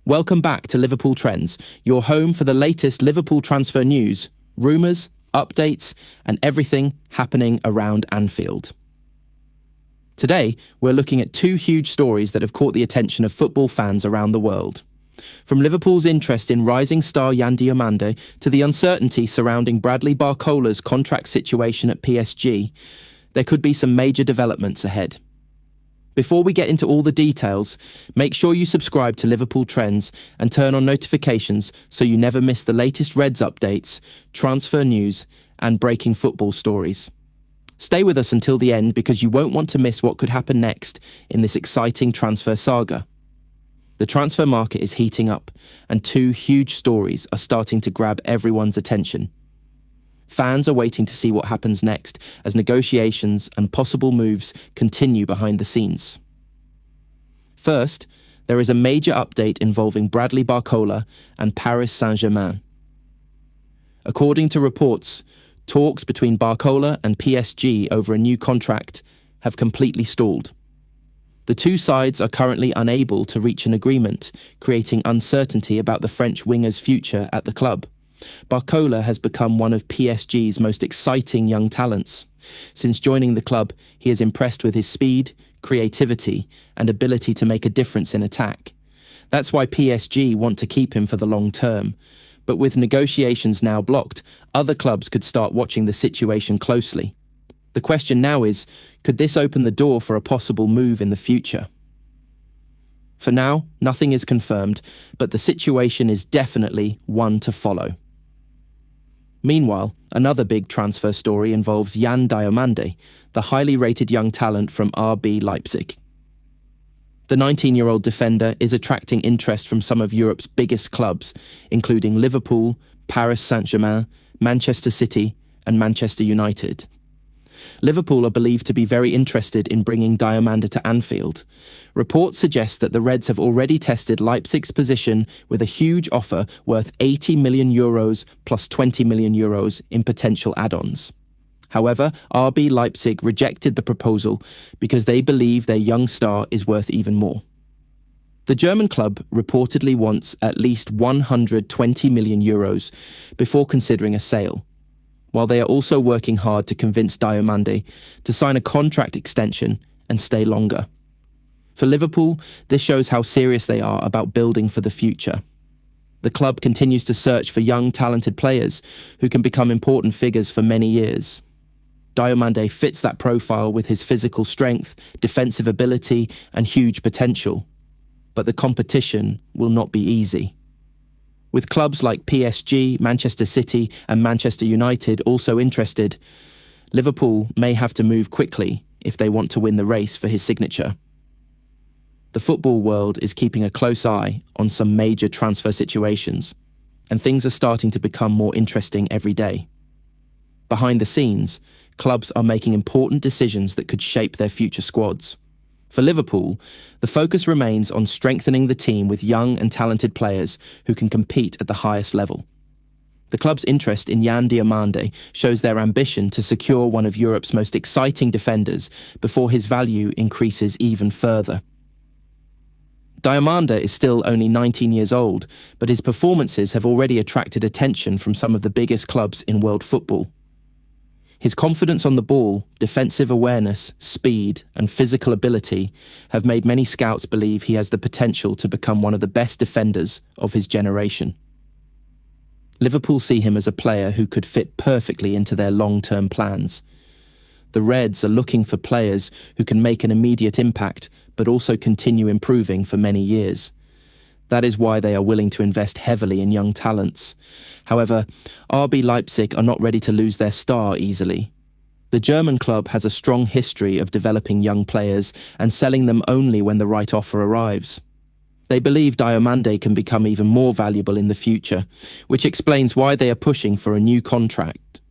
Welcome back to Liverpool Trends, your home for the latest Liverpool transfer news, rumours, updates, and everything happening around Anfield. Today, we're looking at two huge stories that have caught the attention of football fans around the world. From Liverpool's interest in rising star Diomande to the uncertainty surrounding Barcola's contract situation at PSG, there could be some major developments ahead. Before we get into all the details, make sure you subscribe to Liverpool Trends and turn on notifications so you never miss the latest Reds updates, transfer news, and breaking football stories. Stay with us until the end because you won't want to miss what could happen next in this exciting transfer saga. The transfer market is heating up, and two huge stories are starting to grab everyone's attention. Fans are waiting to see what happens next as negotiations and possible moves continue behind the scenes. First, there is a major update involving Barcola and Paris Saint-Germain. According to reports, talks between Barcola and PSG over a new contract have completely stalled. The two sides are currently unable to reach an agreement, creating uncertainty about the French winger's future at the club. Barcola has become one of PSG's most exciting young talents. Since joining the club, he is impressed with his speed, creativity, and ability to make a difference in attack. That's why PSG want to keep him for the long term. But with negotiations now blocked, other clubs could start watching the situation closely. The question now is, could this open the door for a possible move in the future? For now, nothing is confirmed, but the situation is definitely one to follow. Meanwhile, another big transfer story involves Diomande, the highly rated young talent from RB Leipzig. The 19-year-old defender is attracting interest from some of Europe's biggest clubs, including Liverpool, Paris Saint-Germain, Manchester City, and Manchester United. Liverpool are believed to be very interested in bringing Diomande to Anfield. Reports suggest that the Reds have already tested Leipzig's position with a huge offer worth €80 million plus €20 million in potential add-ons. However, RB Leipzig rejected the proposal because they believe their young star is worth even more. The German club reportedly wants at least €120 million before considering a sale, while they are also working hard to convince Diomande to sign a contract extension and stay longer. For Liverpool, this shows how serious they are about building for the future. The club continues to search for young, talented players who can become important figures for many years. Diomande fits that profile with his physical strength, defensive ability, and huge potential. But the competition will not be easy. With clubs like PSG, Manchester City, and Manchester United also interested, Liverpool may have to move quickly if they want to win the race for his signature. The football world is keeping a close eye on some major transfer situations, and things are starting to become more interesting every day. Behind the scenes, clubs are making important decisions that could shape their future squads. For Liverpool, the focus remains on strengthening the team with young and talented players who can compete at the highest level. The club's interest in Diomande shows their ambition to secure one of Europe's most exciting defenders before his value increases even further. Diomande is still only 19 years old, but his performances have already attracted attention from some of the biggest clubs in world football. His confidence on the ball, defensive awareness, speed, and physical ability have made many scouts believe he has the potential to become one of the best defenders of his generation. Liverpool see him as a player who could fit perfectly into their long-term plans. The Reds are looking for players who can make an immediate impact, but also continue improving for many years. That is why they are willing to invest heavily in young talents. However, RB Leipzig are not ready to lose their star easily. The German club has a strong history of developing young players and selling them only when the right offer arrives. They believe Diomande can become even more valuable in the future, which explains why they are pushing for a new contract.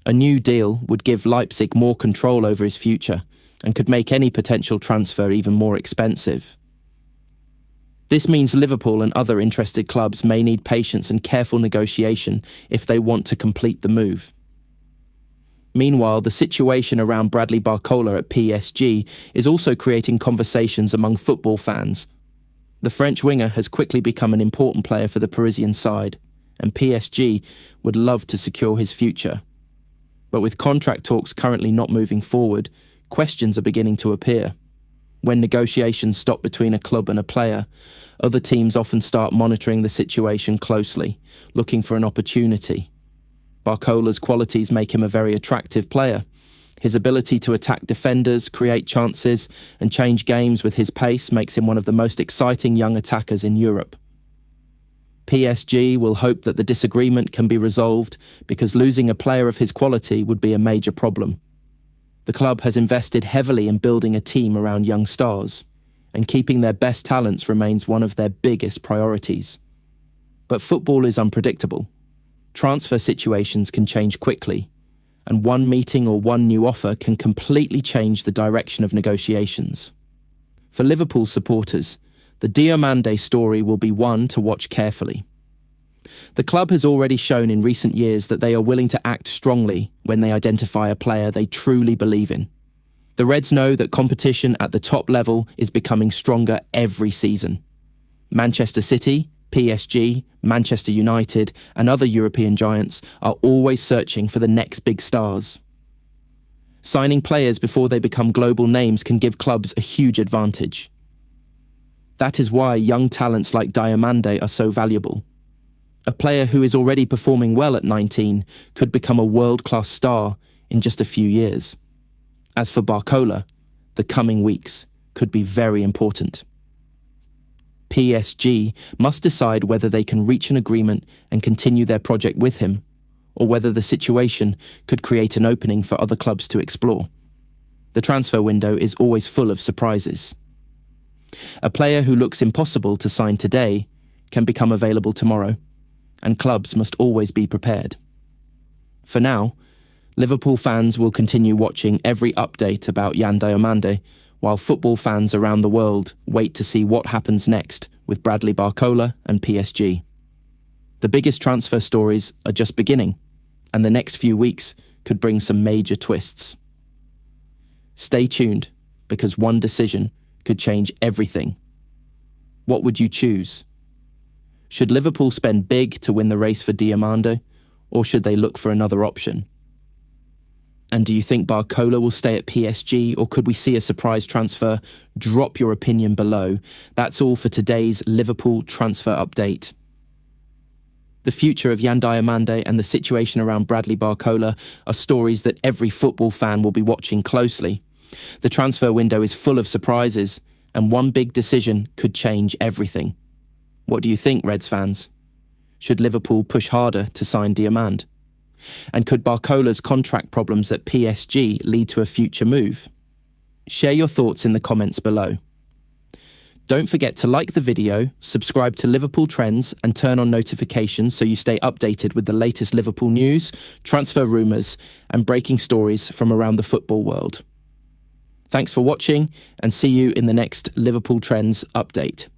A new deal would give Leipzig more control over his future and could make any potential transfer even more expensive. This means Liverpool and other interested clubs may need patience and careful negotiation if they want to complete the move. Meanwhile, the situation around Barcola at PSG is also creating conversations among football fans. The French winger has quickly become an important player for the Parisian side, and PSG would love to secure his future. But with contract talks currently not moving forward, questions are beginning to appear. When negotiations stop between a club and a player, other teams often start monitoring the situation closely, looking for an opportunity. Barcola's qualities make him a very attractive player. His ability to attack defenders, create chances, and change games with his pace makes him one of the most exciting young attackers in Europe. PSG will hope that the disagreement can be resolved because losing a player of his quality would be a major problem. The club has invested heavily in building a team around young stars, and keeping their best talents remains one of their biggest priorities. But football is unpredictable. Transfer situations can change quickly, and one meeting or one new offer can completely change the direction of negotiations. For Liverpool supporters, the Diomande story will be one to watch carefully. The club has already shown in recent years that they are willing to act strongly when they identify a player they truly believe in. The Reds know that competition at the top level is becoming stronger every season. Manchester City, PSG, Manchester United, and other European giants are always searching for the next big stars. Signing players before they become global names can give clubs a huge advantage. That is why young talents like Diomande are so valuable. A player who is already performing well at 19 could become a world-class star in just a few years. As for Barcola, the coming weeks could be very important. PSG must decide whether they can reach an agreement and continue their project with him, or whether the situation could create an opening for other clubs to explore. The transfer window is always full of surprises. A player who looks impossible to sign today can become available tomorrow, and clubs must always be prepared. For now, Liverpool fans will continue watching every update about Yann Diomande, while football fans around the world wait to see what happens next with Bradley Barcola and PSG. The biggest transfer stories are just beginning, and the next few weeks could bring some major twists. Stay tuned, because one decision could change everything. What would you choose? Should Liverpool spend big to win the race for Diomande, or should they look for another option? And do you think Barcola will stay at PSG, or could we see a surprise transfer? Drop your opinion below. That's all for today's Liverpool transfer update. The future of Yann Diomande and the situation around Bradley Barcola are stories that every football fan will be watching closely. The transfer window is full of surprises, and one big decision could change everything. What do you think, Reds fans? Should Liverpool push harder to sign Diomande? And could Barcola's contract problems at PSG lead to a future move? Share your thoughts in the comments below. Don't forget to like the video, subscribe to Liverpool Trends, and turn on notifications so you stay updated with the latest Liverpool news, transfer rumours, and breaking stories from around the football world. Thanks for watching, and see you in the next Liverpool Trends update.